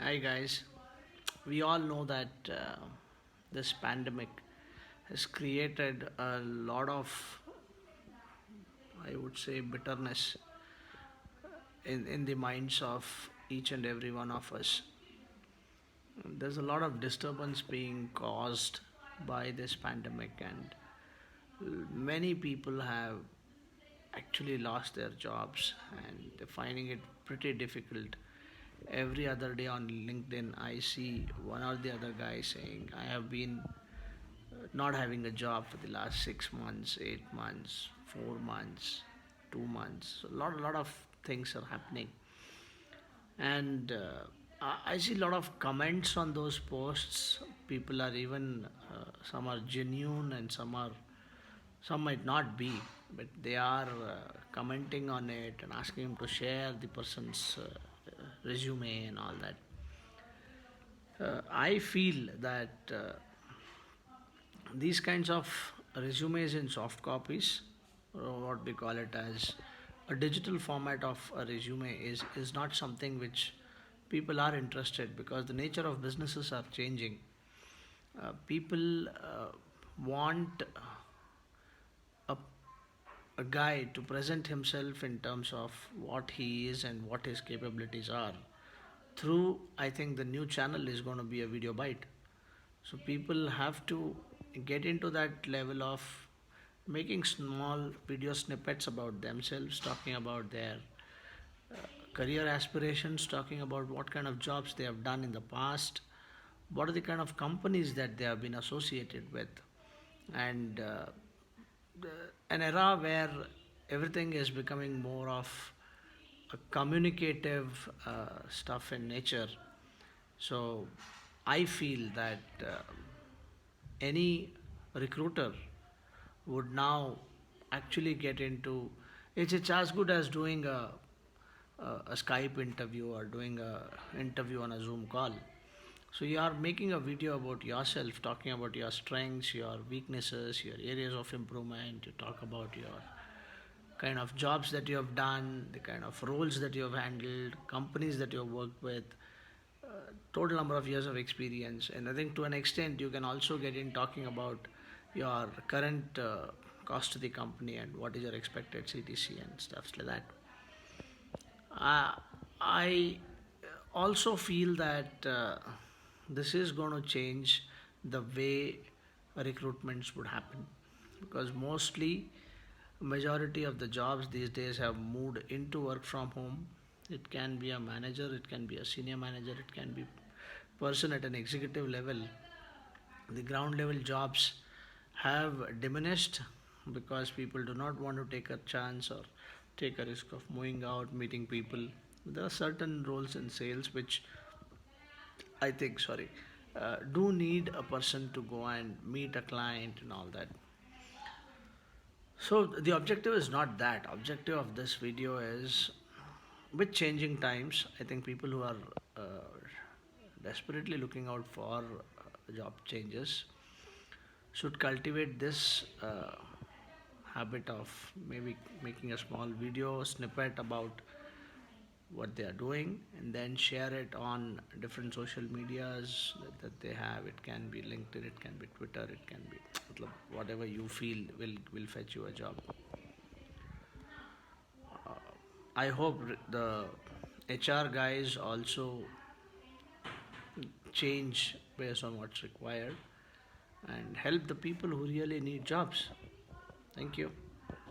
Hi guys, we all know that this pandemic has created a lot of, I would say, bitterness in the minds of each and every one of us. There's a lot of disturbance being caused by this pandemic, and many people have actually lost their jobs and they're finding it pretty difficult. Every other day on LinkedIn, I see one or the other guy saying, I have been not having a job for the last 6 months, 8 months, 4 months, 2 months. So a lot of things are happening, and I see a lot of comments on those posts. People are even some are genuine and some might not be, but they are commenting on it and asking him to share the person's resume and all that. I feel that these kinds of resumes in soft copies, or what we call it as a digital format of a resume, is not something which people are interested, because the nature of businesses are changing. People want a, a guy to present himself in terms of what he is and what his capabilities are through, I think the new channel is going to be a video bite. So people have to get into that level of making small video snippets about themselves, talking about their career aspirations, talking about what kind of jobs they have done in the past, what are the kind of companies that they have been associated with, and an era where everything is becoming more of a communicative stuff in nature. So I feel that any recruiter would now actually get into, it's as good as doing a Skype interview or doing a interview on a Zoom call. So you are making a video about yourself, talking about your strengths, your weaknesses, your areas of improvement. You talk about your kind of jobs that you have done, the kind of roles that you have handled, companies that you have worked with, uh, total number of years of experience. And I think to an extent you can also get in talking about your current cost to the company and what is your expected CTC and stuff like that. I also feel that this is going to change the way recruitments would happen, because mostly majority of the jobs these days have moved into work from home. It can be a manager, it can be a senior manager, it can be person at an executive level. The ground level jobs have diminished because people do not want to take a chance or take a risk of moving out, meeting people. There are certain roles in sales which I think, sorry, do need a person to go and meet a client and all that. So the objective is not that. Objective of this video is, with changing times, I think people who are desperately looking out for job changes should cultivate this habit of maybe making a small video snippet about what they are doing and then share it on different social medias that they have. It can be LinkedIn, it can be Twitter, it can be whatever you feel will fetch you a job. I hope the HR guys also change based on what's required and help the people who really need jobs. Thank you.